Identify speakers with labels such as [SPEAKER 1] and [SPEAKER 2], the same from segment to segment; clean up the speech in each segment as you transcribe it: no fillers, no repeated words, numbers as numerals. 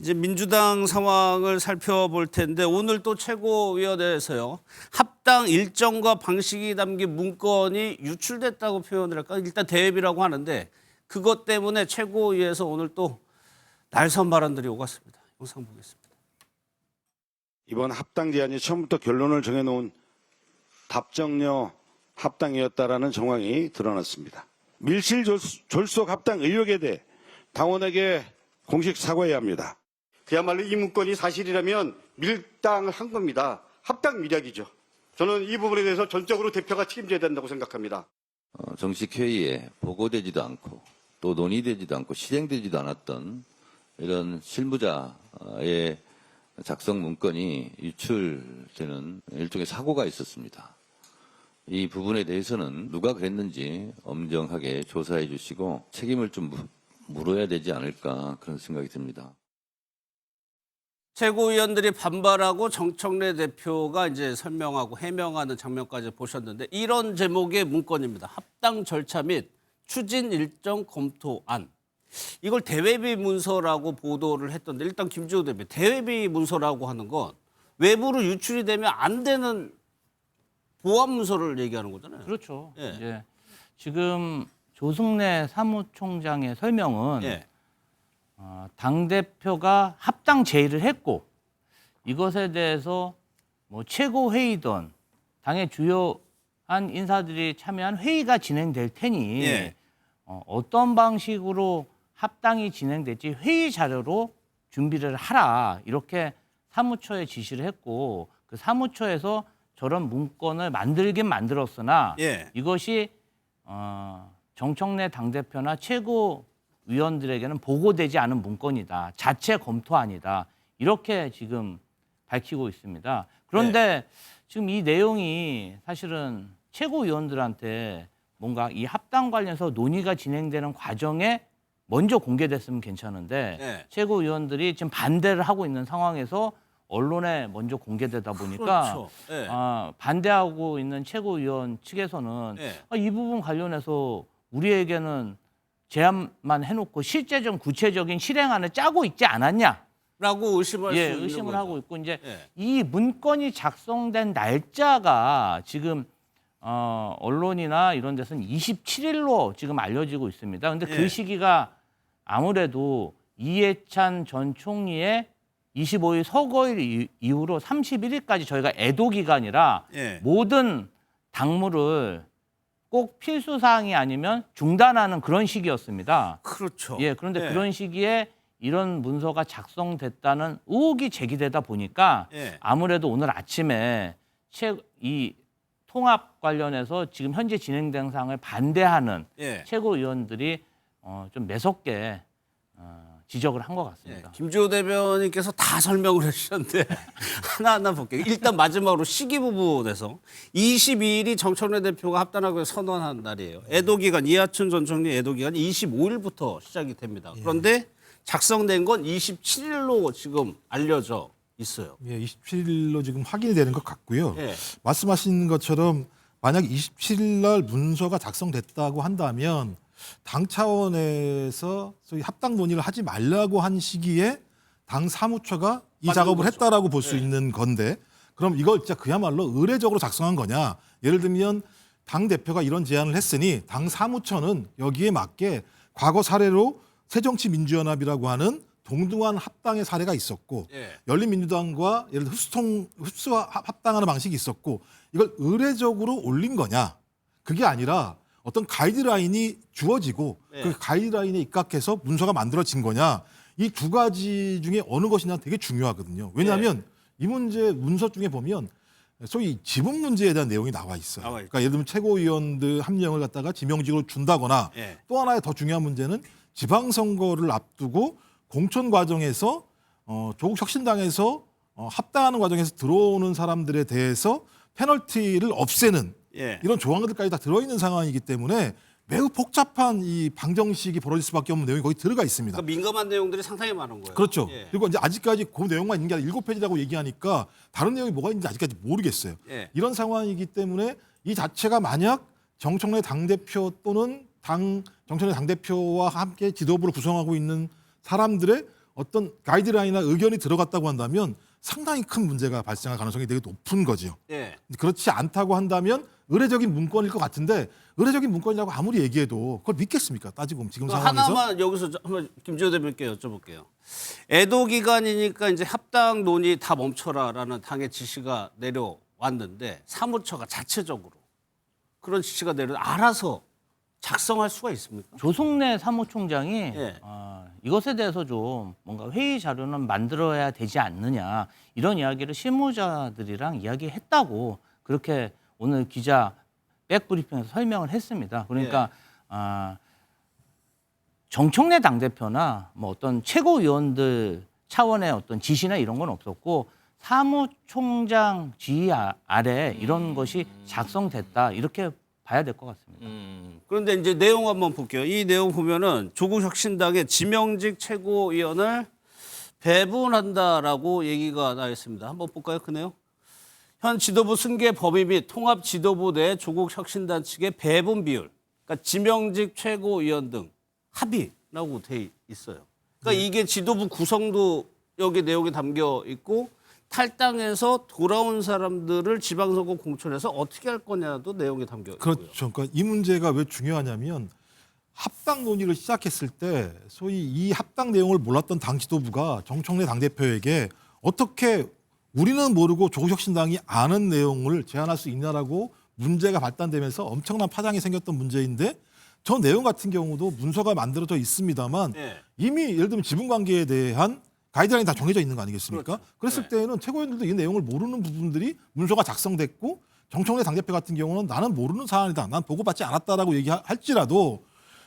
[SPEAKER 1] 이제 민주당 상황을 살펴볼 텐데 오늘 또 최고위원회에서요. 합당 일정과 방식이 담긴 문건이 유출됐다고 표현을 할까? 일단 대회비라고 하는데 그것 때문에 최고위에서 오늘 또 날선 발언들이 오갔습니다. 영상 보겠습니다.
[SPEAKER 2] 이번 합당 제안이 처음부터 결론을 정해놓은 답정려 합당이었다라는 정황이 드러났습니다. 밀실졸속 합당 의혹에 대해 당원에게 공식 사과해야 합니다.
[SPEAKER 3] 그야말로 이 문건이 사실이라면 밀당을 한 겁니다. 합당 밀약이죠. 저는 이 부분에 대해서 전적으로 대표가 책임져야 된다고 생각합니다.
[SPEAKER 4] 정식 회의에 보고되지도 않고 또 논의되지도 않고 실행되지도 않았던 이런 실무자의 작성 문건이 유출되는 일종의 사고가 있었습니다. 이 부분에 대해서는 누가 그랬는지 엄정하게 조사해 주시고 책임을 좀 물어야 되지 않을까 그런 생각이 듭니다.
[SPEAKER 1] 최고위원들이 반발하고 정청래 대표가 이제 설명하고 해명하는 장면까지 보셨는데 이런 제목의 문건입니다. 합당 절차 및 추진 일정 검토안. 이걸 대외비 문서라고 보도를 했던데 일단 김지호 대표 대외비 문서라고 하는 건 외부로 유출이 되면 안 되는 보안 문서를 얘기하는 거잖아요.
[SPEAKER 5] 그렇죠.
[SPEAKER 1] 예.
[SPEAKER 5] 이제 지금 조승래 사무총장의 설명은
[SPEAKER 1] 예.
[SPEAKER 5] 당대표가 합당 제의를 했고 이것에 대해서 뭐 최고회의든 당의 주요한 인사들이 참여한 회의가 진행될 테니
[SPEAKER 1] 예.
[SPEAKER 5] 어떤 방식으로 합당이 진행될지 회의 자료로 준비를 하라 이렇게 사무처에 지시를 했고 그 사무처에서 저런 문건을 만들긴 만들었으나
[SPEAKER 1] 예.
[SPEAKER 5] 이것이 정청래 당대표나 최고위원들에게는 보고되지 않은 문건이다. 자체 검토안이다. 이렇게 지금 밝히고 있습니다. 그런데 지금 이 내용이 사실은 최고위원들한테 뭔가 이 합당 관련해서 논의가 진행되는 과정에 먼저 공개됐으면 괜찮은데
[SPEAKER 1] 네.
[SPEAKER 5] 최고위원들이 지금 반대를 하고 있는 상황에서 언론에 먼저 공개되다 보니까
[SPEAKER 1] 그렇죠. 네.
[SPEAKER 5] 반대하고 있는 최고위원 측에서는
[SPEAKER 1] 네.
[SPEAKER 5] 이 부분 관련해서 우리에게는 제안만 해놓고 실제적 구체적인 실행안을 짜고 있지 않았냐?
[SPEAKER 1] 라고 의심할 수 있는
[SPEAKER 5] 의심을
[SPEAKER 1] 거죠.
[SPEAKER 5] 하고 있고 이제
[SPEAKER 1] 예.
[SPEAKER 5] 이 문건이 작성된 날짜가 지금 언론이나 이런 데서는 27일로 지금 알려지고 있습니다. 근데
[SPEAKER 1] 예.
[SPEAKER 5] 그 시기가 아무래도 이해찬 전 총리의 25일 서거일 이후로 31일까지 저희가 애도 기간이라
[SPEAKER 1] 예.
[SPEAKER 5] 모든 당무를 꼭 필수 사항이 아니면 중단하는 그런 시기였습니다.
[SPEAKER 1] 그렇죠.
[SPEAKER 5] 예, 그런데
[SPEAKER 1] 예.
[SPEAKER 5] 그런 시기에 이런 문서가 작성됐다는 의혹이 제기되다 보니까
[SPEAKER 1] 예.
[SPEAKER 5] 아무래도 오늘 아침에 이 통합 관련해서 지금 현재 진행된 상황을 반대하는
[SPEAKER 1] 예.
[SPEAKER 5] 최고위원들이 좀 매섭게 지적을 한 것
[SPEAKER 1] 예.
[SPEAKER 5] 같습니다.
[SPEAKER 1] 김지호 대변인께서 다 설명을 해주셨는데 하나하나 볼게요. 일단 마지막으로 시기 부분에서 22일이 정청래 대표가 합당하고 선언한 날이에요. 애도기간 이하춘 전 총리 애도기간이 25일부터 시작이 됩니다. 그런데 작성된 건 27일로 지금 알려져 있어요.
[SPEAKER 6] 예, 27일로 지금 확인이 되는 것 같고요.
[SPEAKER 1] 예.
[SPEAKER 6] 말씀하신 것처럼 만약 27일 날 문서가 작성됐다고 한다면 당 차원에서 소위 합당 논의를 하지 말라고 한 시기에 당 사무처가 이
[SPEAKER 1] 맞는
[SPEAKER 6] 작업을
[SPEAKER 1] 거죠.
[SPEAKER 6] 했다라고 볼 수 있는 건데 그럼 이걸 진짜 그야말로 의례적으로 작성한 거냐? 예를 들면 당 대표가 이런 제안을 했으니 당 사무처는 여기에 맞게 과거 사례로 새정치민주연합이라고 하는 동등한 합당의 사례가 있었고
[SPEAKER 1] 예.
[SPEAKER 6] 열린민주당과 예를 들어 흡수와 합당하는 방식이 있었고 이걸 의례적으로 올린 거냐? 그게 아니라 어떤 가이드라인이 주어지고
[SPEAKER 1] 예.
[SPEAKER 6] 그 가이드라인에 입각해서 문서가 만들어진 거냐? 이 두 가지 중에 어느 것이냐 되게 중요하거든요. 왜냐하면 이 문제 문서 중에 보면 소위 지분 문제에 대한 내용이 나와 있어요.
[SPEAKER 1] 나와 있죠.
[SPEAKER 6] 그러니까 예를 들면 최고위원들 한 명을 갖다가 지명직으로 준다거나
[SPEAKER 1] 예.
[SPEAKER 6] 또 하나의 더 중요한 문제는 지방선거를 앞두고 공천 과정에서 조국 혁신당에서 합당하는 과정에서 들어오는 사람들에 대해서 페널티를 없애는
[SPEAKER 1] 예.
[SPEAKER 6] 이런 조항들까지 다 들어있는 상황이기 때문에 매우 복잡한 이 방정식이 벌어질 수밖에 없는 내용이 거기 들어가 있습니다.
[SPEAKER 1] 그러니까 민감한 내용들이 상당히 많은 거예요.
[SPEAKER 6] 그렇죠.
[SPEAKER 1] 예.
[SPEAKER 6] 그리고 이제 아직까지 그 내용만 있는 게 아니라 7페이지라고 얘기하니까 다른 내용이 뭐가 있는지 아직까지 모르겠어요.
[SPEAKER 1] 예.
[SPEAKER 6] 이런 상황이기 때문에 이 자체가 만약 정청래 당대표 또는 정청래 당대표와 함께 지도부를 구성하고 있는 사람들의 어떤 가이드라인이나 의견이 들어갔다고 한다면 상당히 큰 문제가 발생할 가능성이 되게 높은 거죠.
[SPEAKER 1] 예.
[SPEAKER 6] 그렇지 않다고 한다면 의례적인 문건일 것 같은데 의례적인 문건이라고 아무리 얘기해도 그걸 믿겠습니까? 따지고 보면 지금 상황에서.
[SPEAKER 1] 하나만 여기서 한번 김지호 대변인께 여쭤볼게요. 애도 기간이니까 이제 합당 논의 다 멈춰라라는 당의 지시가 내려왔는데 사무처가 자체적으로 그런 지시가 알아서 작성할 수가 있습니까?
[SPEAKER 5] 조성래 사무총장이
[SPEAKER 1] 예.
[SPEAKER 5] 이것에 대해서 좀 뭔가 회의 자료는 만들어야 되지 않느냐 이런 이야기를 실무자들이랑 이야기했다고 그렇게 오늘 기자 백브리핑에서 설명을 했습니다. 그러니까 정청래 당대표나 뭐 어떤 최고위원들 차원의 어떤 지시나 이런 건 없었고 사무총장 지휘 아래 이런 것이 작성됐다 이렇게 봐야 될 것 같습니다.
[SPEAKER 1] 그런데 이제 내용 한번 볼게요. 이 내용 보면은 조국혁신당의 지명직 최고위원을 배분한다라고 얘기가 나와 있습니다. 한번 볼까요? 그 내용? 현 지도부 승계 범위 및 통합 지도부 내 조국혁신단 측의 배분 비율, 그러니까 지명직 최고위원 등 합의라고 돼 있어요. 그러니까 이게 지도부 구성도 여기 내용에 담겨 있고 탈당해서 돌아온 사람들을 지방선거 공천해서 어떻게 할 거냐도 내용에 담겨 있고요.
[SPEAKER 6] 그렇죠. 그러니까 이 문제가 왜 중요하냐면 합당 논의를 시작했을 때 소위 이 합당 내용을 몰랐던 당 지도부가 정청래 당대표에게 어떻게 우리는 모르고 조국혁신당이 아는 내용을 제안할 수 있냐라고 문제가 발단되면서 엄청난 파장이 생겼던 문제인데 저 내용 같은 경우도 문서가 만들어져 있습니다만
[SPEAKER 1] 네.
[SPEAKER 6] 이미 예를 들면 지분관계에 대한 가이드라인이 다 정해져 있는 거 아니겠습니까?
[SPEAKER 1] 그렇죠.
[SPEAKER 6] 그랬을 때는 최고위원들도 이 내용을 모르는 부분들이 문서가 작성됐고 정청래 당대표 같은 경우는 나는 모르는 사안이다. 난 보고받지 않았다라고 얘기할지라도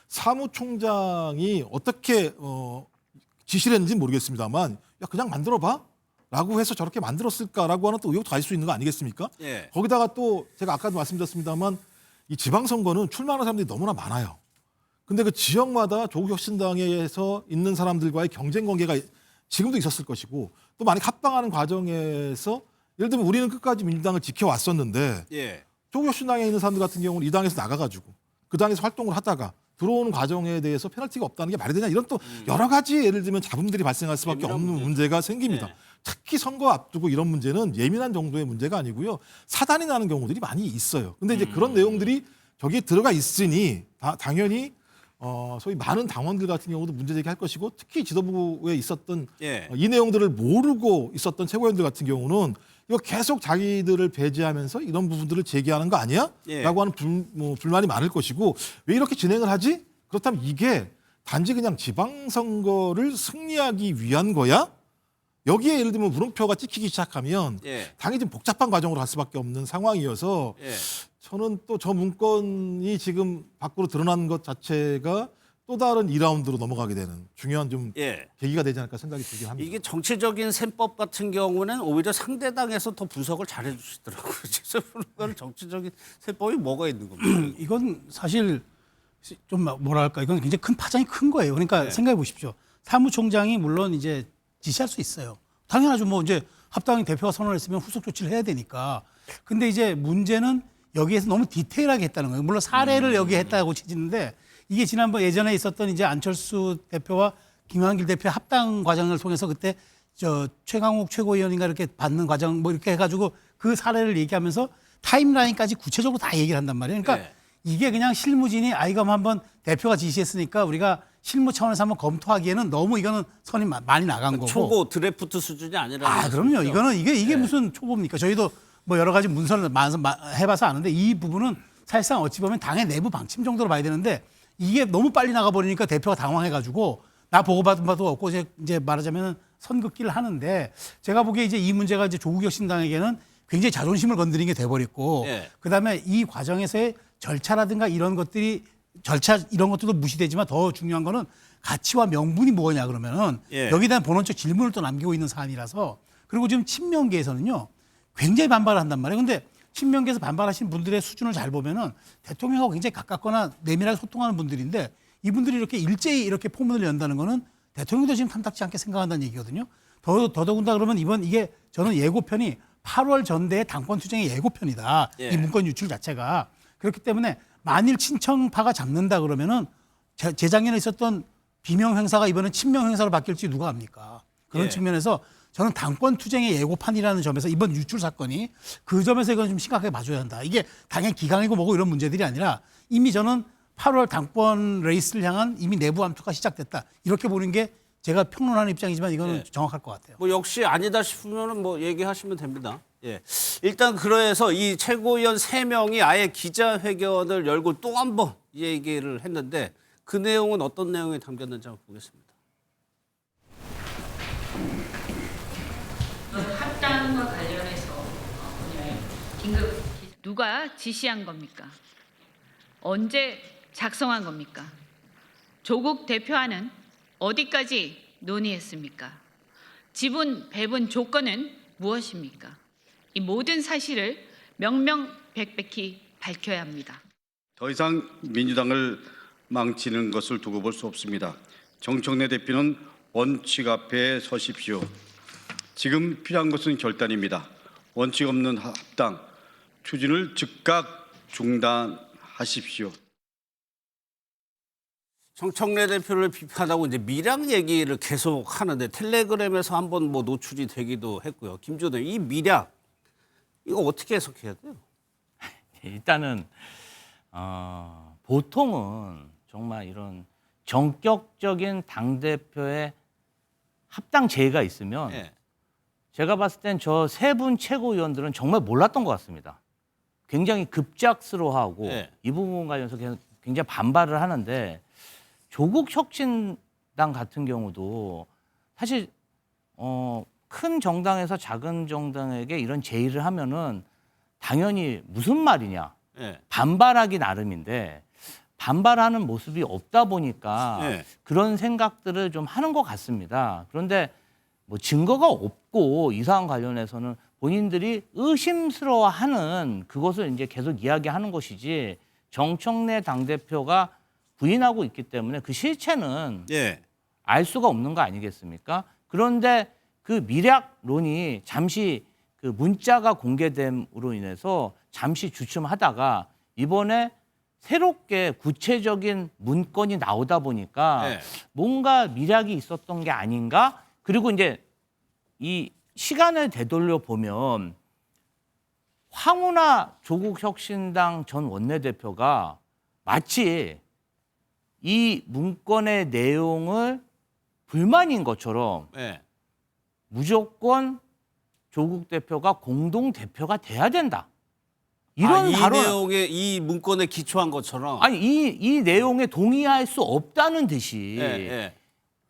[SPEAKER 6] 사무총장이 어떻게 지시를 했는지는 모르겠습니다만 야 그냥 만들어봐 라고 해서 저렇게 만들었을까라고 하는 또 의혹도 가질 수 있는 거 아니겠습니까?
[SPEAKER 1] 예.
[SPEAKER 6] 거기다가 또 제가 아까도 말씀드렸습니다만 이 지방선거는 출마하는 사람들이 너무나 많아요. 근데 그 지역마다 조국혁신당에서 있는 사람들과의 경쟁 관계가 지금도 있었을 것이고 또 만약 합당하는 과정에서 예를 들면 우리는 끝까지 민주당을 지켜왔었는데
[SPEAKER 1] 예.
[SPEAKER 6] 조국혁신당에 있는 사람들 같은 경우는 이 당에서 나가가지고 그 당에서 활동을 하다가 들어오는 과정에 대해서 페널티가 없다는 게 말이 되냐 이런 또 여러 가지 예를 들면 잡음들이 발생할 수밖에
[SPEAKER 1] 예민한
[SPEAKER 6] 없는
[SPEAKER 1] 문제.
[SPEAKER 6] 문제가 생깁니다.
[SPEAKER 1] 네.
[SPEAKER 6] 특히 선거 앞두고 이런 문제는 예민한 정도의 문제가 아니고요. 사단이 나는 경우들이 많이 있어요. 근데 이제 그런 내용들이 저기에 들어가 있으니 당연히 소위 많은 당원들 같은 경우도 문제 제기할 것이고 특히 지도부에 있었던
[SPEAKER 1] 예.
[SPEAKER 6] 이 내용들을 모르고 있었던 최고위원들 같은 경우는 이거 계속 자기들을 배제하면서 이런 부분들을 제기하는 거 아니야?
[SPEAKER 1] 예.
[SPEAKER 6] 라고 하는 불만이 많을 것이고 왜 이렇게 진행을 하지? 그렇다면 이게 단지 그냥 지방선거를 승리하기 위한 거야? 여기에 예를 들면 물음표가 찍히기 시작하면
[SPEAKER 1] 예.
[SPEAKER 6] 당연히 좀 복잡한 과정으로 갈 수밖에 없는 상황이어서
[SPEAKER 1] 예.
[SPEAKER 6] 저는 또 저 문건이 지금 밖으로 드러난 것 자체가 또 다른 2라운드로 넘어가게 되는 중요한 좀
[SPEAKER 1] 예.
[SPEAKER 6] 계기가 되지 않을까 생각이 들긴 합니다.
[SPEAKER 1] 이게 정치적인 셈법 같은 경우는 오히려 상대당에서 더 분석을 잘해 주시더라고요. 그래서 정치적인 셈법이 뭐가 있는 겁니까?
[SPEAKER 7] 이건 사실 좀 뭐랄까 이건 굉장히 큰 파장이 큰 거예요. 그러니까 생각해 보십시오. 사무총장이 물론 이제 지시할 수 있어요. 당연하죠. 뭐 이제 합당이 대표가 선언했으면 후속 조치를 해야 되니까. 근데 이제 문제는 여기에서 너무 디테일하게 했다는 거예요. 물론 사례를 여기에 했다고 치지는데 이게 지난번 예전에 있었던 이제 안철수 대표와 김한길 대표 합당 과정을 통해서 그때 저 최강욱 최고위원인가 이렇게 받는 과정 뭐 이렇게 해가지고 그 사례를 얘기하면서 타임라인까지 구체적으로 다 얘기를 한단 말이에요. 그러니까
[SPEAKER 1] 네.
[SPEAKER 7] 이게 그냥 실무진이 아이가 한번 대표가 지시했으니까 우리가 실무 차원에서 한번 검토하기에는 너무 이거는 선이 많이 나간 거고.
[SPEAKER 1] 초고 드래프트 수준이 아니라.
[SPEAKER 7] 그럼요. 이거는 이게 무슨 초보입니까? 저희도 뭐 여러 가지 문서를 해봐서 아는데 이 부분은 사실상 어찌 보면 당의 내부 방침 정도로 봐야 되는데 이게 너무 빨리 나가버리니까 대표가 당황해가지고 나 보고받은 바도 없고 이제 말하자면 선긋기를 하는데 제가 보기에 이제 이 문제가 이제 조국혁신당에게는 굉장히 자존심을 건드린 게 돼버렸고
[SPEAKER 1] 예.
[SPEAKER 7] 그다음에 이 과정에서의 절차라든가 이런 것들이 이런 것들도 무시되지만 더 중요한 거는 가치와 명분이 뭐냐 그러면은
[SPEAKER 1] 예.
[SPEAKER 7] 여기에 대한 본원적 질문을 또 남기고 있는 사안이라서 그리고 지금 친명계에서는요 굉장히 반발을 한단 말이에요. 근데 친명계에서 반발하신 분들의 수준을 잘 보면은 대통령하고 굉장히 가깝거나 내밀하게 소통하는 분들인데 이분들이 이렇게 일제히 이렇게 포문을 연다는 거는 대통령도 지금 탐탁지 않게 생각한다는 얘기거든요. 더더군다나 그러면 이게 저는 예고편이 8월 전대의 당권 투쟁의 예고편이다.
[SPEAKER 1] 예.
[SPEAKER 7] 이 문건 유출 자체가. 그렇기 때문에 만일 친청파가 잡는다 그러면은 재작년에 있었던 비명 행사가 이번엔 친명 행사로 바뀔지 누가 압니까? 그런
[SPEAKER 1] 예.
[SPEAKER 7] 측면에서 저는 당권 투쟁의 예고판이라는 점에서 이번 유출 사건이 그 점에서 이건 좀 심각하게 봐줘야 한다. 이게 당연 기강이고 뭐고 이런 문제들이 아니라 이미 저는 8월 당권 레이스를 향한 이미 내부 암투가 시작됐다. 이렇게 보는 게 제가 평론하는 입장이지만 이거는
[SPEAKER 1] 예.
[SPEAKER 7] 정확할 것 같아요.
[SPEAKER 1] 뭐 역시 아니다 싶으면은 뭐 얘기하시면 됩니다. 예. 일단 그래서 이 최고위원 3명이 아예 기자회견을 열고 또 한 번 얘기를 했는데 그 내용은 어떤 내용이 담겼는지 한번 보겠습니다.
[SPEAKER 8] 합당과 관련해서 오늘 긴급 누가 지시한 겁니까? 언제 작성한 겁니까? 조국 대표와는 어디까지 논의했습니까? 지분 배분 조건은 무엇입니까? 이 모든 사실을 명명백백히 밝혀야 합니다.
[SPEAKER 3] 더 이상 민주당을 망치는 것을 두고 볼 수 없습니다. 정청래 대표는 원칙 앞에 서십시오. 지금 필요한 것은 결단입니다. 원칙 없는 합당 추진을 즉각 중단하십시오.
[SPEAKER 1] 정청래 대표를 비판하고 이제 미량 얘기를 계속 하는데 텔레그램에서 한번 뭐 노출이 되기도 했고요. 김준호 이 미량 이거 어떻게 해석해야 돼요?
[SPEAKER 5] 일단은 보통은 정말 이런 전격적인 당 대표의 합당 제의가 있으면
[SPEAKER 1] 예.
[SPEAKER 5] 제가 봤을 땐 저 3분 최고위원들은 정말 몰랐던 것 같습니다. 굉장히 급작스러워하고
[SPEAKER 1] 예.
[SPEAKER 5] 이 부분 관련해서 굉장히 반발을 하는데 조국 혁신당 같은 경우도 사실 큰 정당에서 작은 정당에게 이런 제의를 하면은 당연히 무슨 말이냐
[SPEAKER 1] 예.
[SPEAKER 5] 반발하기 나름인데 반발하는 모습이 없다 보니까
[SPEAKER 1] 네.
[SPEAKER 5] 그런 생각들을 좀 하는 것 같습니다. 그런데 뭐 증거가 없고 이 사안 관련해서는 본인들이 의심스러워하는 그것을 이제 계속 이야기하는 것이지 정청래 당대표가 부인하고 있기 때문에 그 실체는
[SPEAKER 1] 예.
[SPEAKER 5] 알 수가 없는 거 아니겠습니까? 그런데 그 미략론이 잠시 그 문자가 공개됨으로 인해서 잠시 주춤하다가 이번에 새롭게 구체적인 문건이 나오다 보니까
[SPEAKER 1] 네.
[SPEAKER 5] 뭔가 미략이 있었던 게 아닌가? 그리고 이제 이 시간을 되돌려 보면 황운하 조국혁신당 전 원내대표가 마치 이 문건의 내용을 불만인 것처럼
[SPEAKER 1] 예.
[SPEAKER 5] 무조건 조국 대표가 공동 대표가 돼야 된다. 이런
[SPEAKER 1] 이
[SPEAKER 5] 발언,
[SPEAKER 1] 내용에 이 문건에 기초한 것처럼
[SPEAKER 5] 아니 이 내용에 동의할 수 없다는 듯이
[SPEAKER 1] 예, 예.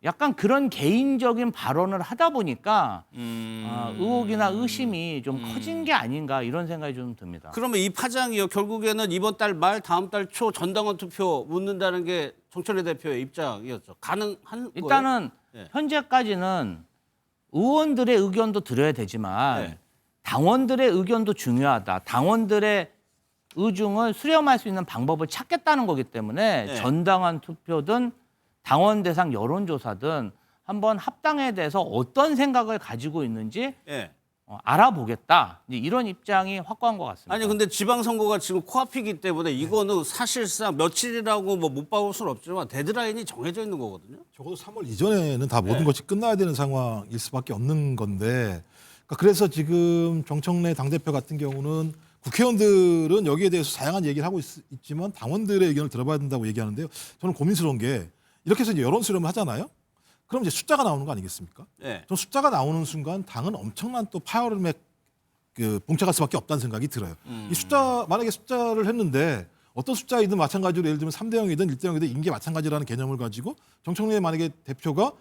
[SPEAKER 5] 약간 그런 개인적인 발언을 하다 보니까 의혹이나 의심이 좀 커진 게 아닌가 이런 생각이 좀 듭니다.
[SPEAKER 1] 그러면 이 파장이요. 결국에는 이번 달 말 다음 달 초 전당원 투표 묻는다는 게 정청래 대표의 입장이었죠. 가능한 거예요?
[SPEAKER 5] 일단은
[SPEAKER 1] 예.
[SPEAKER 5] 현재까지는 의원들의 의견도 들어야 되지만
[SPEAKER 1] 네.
[SPEAKER 5] 당원들의 의견도 중요하다. 당원들의 의중을 수렴할 수 있는 방법을 찾겠다는 거기 때문에
[SPEAKER 1] 네.
[SPEAKER 5] 전당원 투표든 당원 대상 여론조사든 한번 합당에 대해서 어떤 생각을 가지고 있는지
[SPEAKER 1] 예.
[SPEAKER 5] 알아보겠다. 이제 이런 입장이 확고한 것 같습니다.
[SPEAKER 1] 아니 근데 지방선거가 지금 코앞이기 때문에 이거는 사실상 며칠이라고 뭐 못 박을 수는 없지만 데드라인이 정해져 있는 거거든요.
[SPEAKER 6] 적어도 3월 이전에는 다 모든
[SPEAKER 1] 네.
[SPEAKER 6] 것이 끝나야 되는 상황일 수밖에 없는 건데 그러니까 그래서 지금 정청래 당대표 같은 경우는 국회의원들은 여기에 대해서 다양한 얘기를 하고 있지만 당원들의 의견을 들어봐야 된다고 얘기하는데요. 저는 고민스러운 게 이렇게 해서 이제 여론 수렴을 하잖아요. 그럼 이제 숫자가 나오는 거 아니겠습니까?
[SPEAKER 1] 예.
[SPEAKER 6] 저 숫자가 나오는 순간 당은 엄청난 또 파열음에 봉착할 수밖에 없다는 생각이 들어요. 이 숫자 만약에 숫자를 했는데 어떤 숫자이든 마찬가지로 예를 들면 3대 0이든 1대 0이든 인계 마찬가지라는 개념을 가지고 정청래 만약에 대표가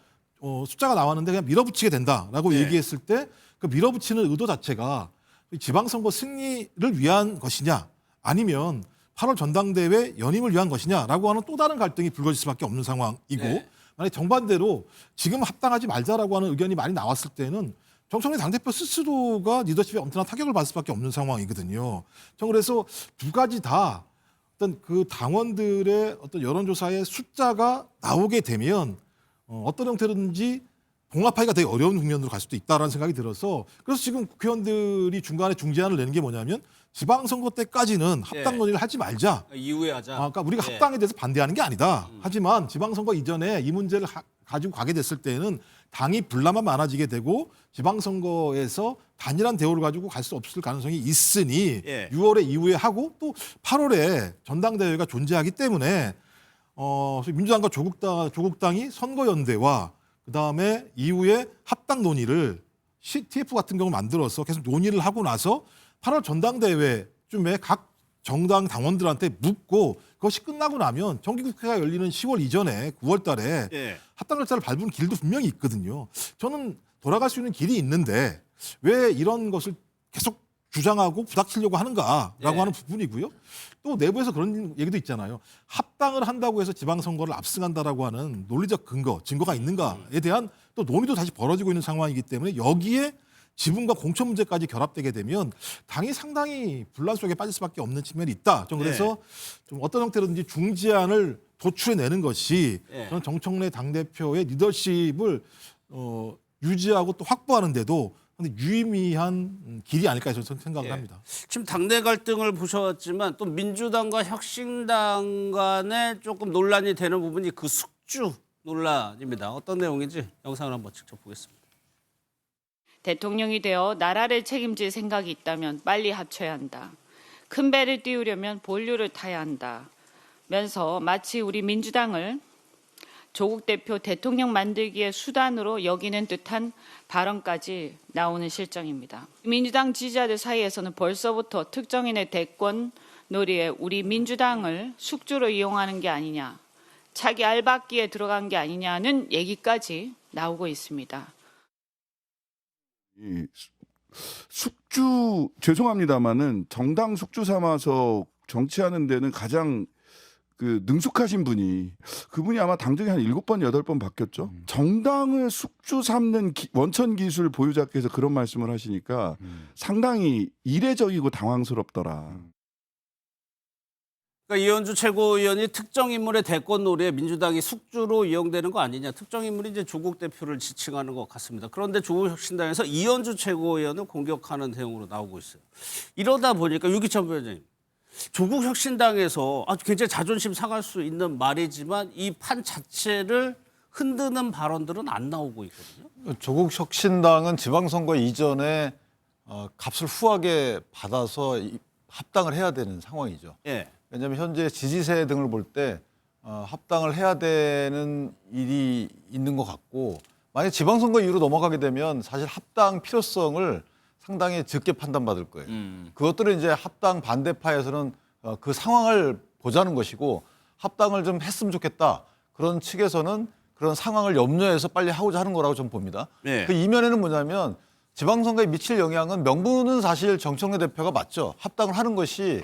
[SPEAKER 6] 숫자가 나왔는데 그냥 밀어붙이게 된다라고
[SPEAKER 1] 네.
[SPEAKER 6] 얘기했을 때 그 밀어붙이는 의도 자체가 지방선거 승리를 위한 것이냐 아니면 8월 전당대회 연임을 위한 것이냐라고 하는 또 다른 갈등이 불거질 수밖에 없는 상황이고
[SPEAKER 1] 네.
[SPEAKER 6] 만약 정반대로 지금 합당하지 말자라고 하는 의견이 많이 나왔을 때는 정청래 당대표 스스로가 리더십에 엄청난 타격을 받을 수밖에 없는 상황이거든요. 전 그래서 두 가지 다 어떤 그 당원들의 어떤 여론조사의 숫자가 나오게 되면 어떤 형태로든지 봉합하기가 되게 어려운 국면으로 갈 수도 있다라는 생각이 들어서 그래서 지금 국회의원들이 중간에 중재안을 내는 게 뭐냐면 지방선거 때까지는 합당
[SPEAKER 1] 네.
[SPEAKER 6] 논의를 하지 말자.
[SPEAKER 1] 이후에 하자.
[SPEAKER 6] 그러니까 우리가
[SPEAKER 1] 네.
[SPEAKER 6] 합당에 대해서 반대하는 게 아니다. 하지만 지방선거 이전에 이 문제를 가지고 가게 됐을 때는 당이 분란만 많아지게 되고 지방선거에서 단일한 대우를 가지고 갈 수 없을 가능성이 있으니
[SPEAKER 1] 예.
[SPEAKER 6] 6월에 이후에 하고 또 8월에 전당대회가 존재하기 때문에 민주당과 조국당이 선거연대와 그다음에 이후에 합당 논의를 TF 같은 경우 만들어서 계속 논의를 하고 나서 8월 전당대회쯤에 각 정당 당원들한테 묻고 그것이 끝나고 나면 정기국회가 열리는 10월 이전에 9월 달에
[SPEAKER 1] 예.
[SPEAKER 6] 합당 절차를 밟은 길도 분명히 있거든요. 저는 돌아갈 수 있는 길이 있는데 왜 이런 것을 계속 주장하고 부닥치려고 하는가라고
[SPEAKER 1] 네.
[SPEAKER 6] 하는 부분이고요. 또 내부에서 그런 얘기도 있잖아요. 합당을 한다고 해서 지방선거를 압승한다라고 하는 논리적 증거가 있는가에 대한 또 논의도 다시 벌어지고 있는 상황이기 때문에 여기에 지분과 공천 문제까지 결합되게 되면 당이 상당히 분란 속에 빠질 수밖에 없는 측면이 있다. 좀 그래서 좀 어떤 형태로든지 중재안을 도출해내는 것이
[SPEAKER 1] 네.
[SPEAKER 6] 저는 정청래 당대표의 리더십을 유지하고 또 확보하는데도 유의미한 길이 아닐까 저는 생각을 합니다.
[SPEAKER 1] 지금 당내 갈등을 보셨지만 또 민주당과 혁신당 간에 조금 논란이 되는 부분이 그 숙주 논란입니다. 어떤 내용인지 영상을 한번 직접 보겠습니다.
[SPEAKER 8] 대통령이 되어 나라를 책임질 생각이 있다면 빨리 합쳐야 한다. 큰 배를 띄우려면 본류를 타야 한다. 면서 마치 우리 민주당을 조국 대표 대통령 만들기의 수단으로 여기는 듯한 발언까지 나오는 실정입니다. 민주당 지지자들 사이에서는 벌써부터 특정인의 대권 놀이에 우리 민주당을 숙주로 이용하는 게 아니냐, 차기 알박기에 들어간 게 아니냐는 얘기까지 나오고 있습니다.
[SPEAKER 9] 이 숙주 죄송합니다마는 정당 숙주 삼아서 정치하는 데는 가장 그 능숙하신 분이 그분이 아마 당적이 한 7번 8번 바뀌었죠. 정당을 숙주 삼는 원천 기술 보유자께서 그런 말씀을 하시니까 상당히 이례적이고 당황스럽더라.
[SPEAKER 1] 그러니까 이현주 최고위원이 특정 인물의 대권 놀이에 민주당이 숙주로 이용되는 거 아니냐. 특정 인물이 이제 조국 대표를 지칭하는 것 같습니다. 그런데 조국혁신당에서 이현주 최고위원을 공격하는 내용으로 나오고 있어요. 이러다 보니까 유기천 위원장님, 조국혁신당에서 아주 굉장히 자존심 상할 수 있는 말이지만 이 판 자체를 흔드는 발언들은 안 나오고 있거든요.
[SPEAKER 10] 조국 혁신당은 지방선거 이전에 값을 후하게 받아서 합당을 해야 되는 상황이죠.
[SPEAKER 1] 예.
[SPEAKER 10] 왜냐하면 현재 지지세 등을 볼 때 합당을 해야 되는 일이 있는 것 같고 만약 지방선거 이후로 넘어가게 되면 사실 합당 필요성을 상당히 적게 판단받을 거예요. 그것들은 이제 합당 반대파에서는 그 상황을 보자는 것이고 합당을 좀 했으면 좋겠다. 그런 측에서는 그런 상황을 염려해서 빨리 하고자 하는 거라고 저는 봅니다.
[SPEAKER 1] 네.
[SPEAKER 10] 그 이면에는 뭐냐면 지방선거에 미칠 영향은 명분은 사실 정청래 대표가 맞죠. 합당을 하는 것이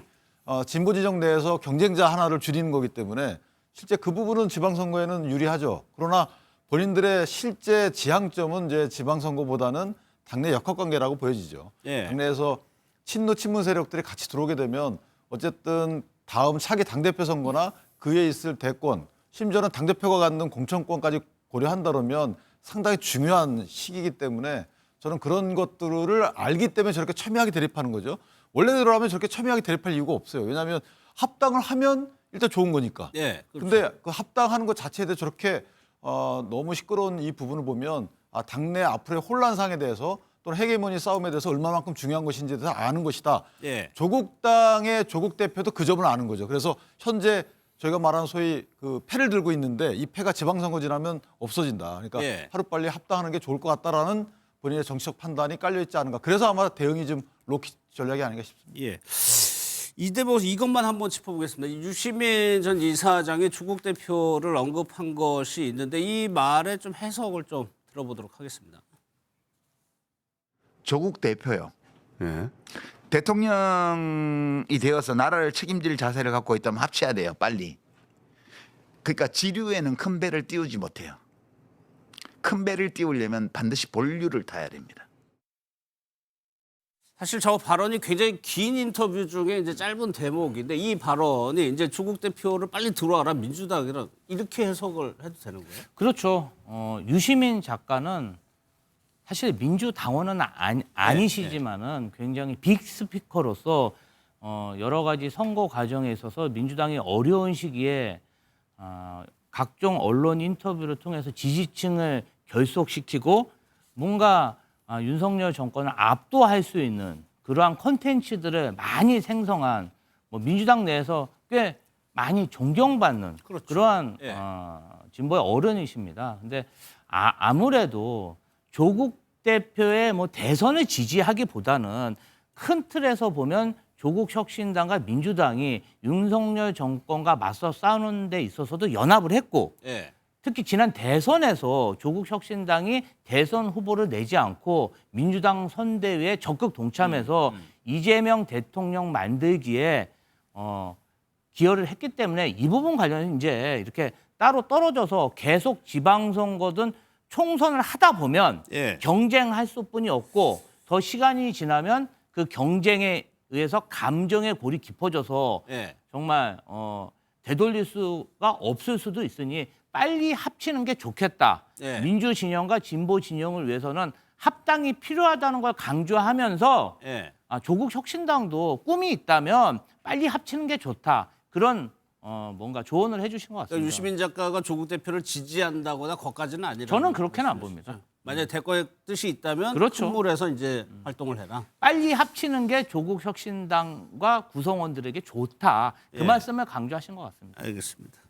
[SPEAKER 10] 진보 지정 내에서 경쟁자 하나를 줄이는 거기 때문에 실제 그 부분은 지방선거에는 유리하죠. 그러나 본인들의 실제 지향점은 이제 지방선거보다는 당내 역학관계라고 보여지죠.
[SPEAKER 1] 예.
[SPEAKER 10] 당내에서 친노 친문 세력들이 같이 들어오게 되면 어쨌든 다음 차기 당대표 선거나 그에 있을 대권, 심지어는 당대표가 갖는 공천권까지 고려한다면 상당히 중요한 시기이기 때문에 저는 그런 것들을 알기 때문에 저렇게 첨예하게 대립하는 거죠. 원래대로라면 저렇게 첨예하게 대립할 이유가 없어요. 왜냐하면 합당을 하면 일단 좋은 거니까.
[SPEAKER 1] 예. 그렇죠.
[SPEAKER 10] 근데 그 합당하는 것 자체에 대해 저렇게 너무 시끄러운 이 부분을 보면 당내 앞으로의 혼란상에 대해서 또는 헤게모니 싸움에 대해서 얼마만큼 중요한 것인지에 대해서 아는 것이다.
[SPEAKER 1] 예.
[SPEAKER 10] 조국당의 조국 대표도 그 점을 아는 거죠. 그래서 현재 저희가 말하는 소위 그 패를 들고 있는데 이 패가 지방선거 지나면 없어진다. 그러니까
[SPEAKER 1] 예.
[SPEAKER 10] 하루빨리 합당하는 게 좋을 것 같다라는 본인의 정치적 판단이 깔려 있지 않은가. 그래서 아마 대응이 좀 로키 전략이 아닌가 싶습니다.
[SPEAKER 1] 예. 이 대목에서 이것만 한번 짚어보겠습니다. 유시민 전 이사장이 조국 대표를 언급한 것이 있는데 이 말에 좀 해석을 좀 들어보도록 하겠습니다.
[SPEAKER 11] 조국 대표요.
[SPEAKER 2] 예.
[SPEAKER 11] 대통령이 되어서 나라를 책임질 자세를 갖고 있다면 합쳐야 돼요. 빨리. 그러니까 지류에는 큰 배를 띄우지 못해요. 큰 배를 띄우려면 반드시 본류를 타야 됩니다.
[SPEAKER 1] 사실 저 발언이 굉장히 긴 인터뷰 중에 이제 짧은 대목인데 이 발언이 이제 조국 대표를 빨리 들어와라 민주당이랑 이렇게 해석을 해도 되는 거예요?
[SPEAKER 5] 그렇죠. 유시민 작가는 사실 민주당원은 아니시지만은 굉장히 빅 스피커로서 여러 가지 선거 과정에 있어서 민주당이 어려운 시기에 각종 언론 인터뷰를 통해서 지지층을 결속시키고 뭔가 윤석열 정권을 압도할 수 있는 그러한 콘텐츠들을 많이 생성한 뭐 민주당 내에서 꽤 많이 존경받는
[SPEAKER 1] 그렇죠.
[SPEAKER 5] 그러한
[SPEAKER 1] 예.
[SPEAKER 5] 진보의 어른이십니다. 근데 아무래도 조국 대표의 뭐 대선을 지지하기보다는 큰 틀에서 보면 조국 혁신당과 민주당이 윤석열 정권과 맞서 싸우는 데 있어서도 연합을 했고
[SPEAKER 1] 예.
[SPEAKER 5] 특히 지난 대선에서 조국 혁신당이 대선 후보를 내지 않고 민주당 선대위에 적극 동참해서 이재명 대통령 만들기에 기여를 했기 때문에 이 부분 관련해서 이제 이렇게 따로 떨어져서 계속 지방선거든 총선을 하다 보면
[SPEAKER 1] 예.
[SPEAKER 5] 경쟁할 수뿐이 없고 더 시간이 지나면 그 경쟁에 의해서 감정의 골이 깊어져서
[SPEAKER 1] 예.
[SPEAKER 5] 정말 되돌릴 수가 없을 수도 있으니 빨리 합치는 게 좋겠다.
[SPEAKER 1] 예.
[SPEAKER 5] 민주 진영과 진보 진영을 위해서는 합당이 필요하다는 걸 강조하면서
[SPEAKER 1] 예.
[SPEAKER 5] 조국 혁신당도 꿈이 있다면 빨리 합치는 게 좋다. 그런 뭔가 조언을 해주신 것 같습니다.
[SPEAKER 1] 그러니까 유시민 작가가 조국 대표를 지지한다거나 거기까지는 아니라.
[SPEAKER 5] 저는 그렇게는 안 봅니다.
[SPEAKER 1] 만약에 대권의 뜻이 있다면
[SPEAKER 5] 그렇죠.
[SPEAKER 1] 큰 물에서 이제 활동을 해라.
[SPEAKER 5] 빨리 합치는 게 조국 혁신당과 구성원들에게 좋다. 그
[SPEAKER 1] 예.
[SPEAKER 5] 말씀을 강조하신 것 같습니다.
[SPEAKER 1] 알겠습니다.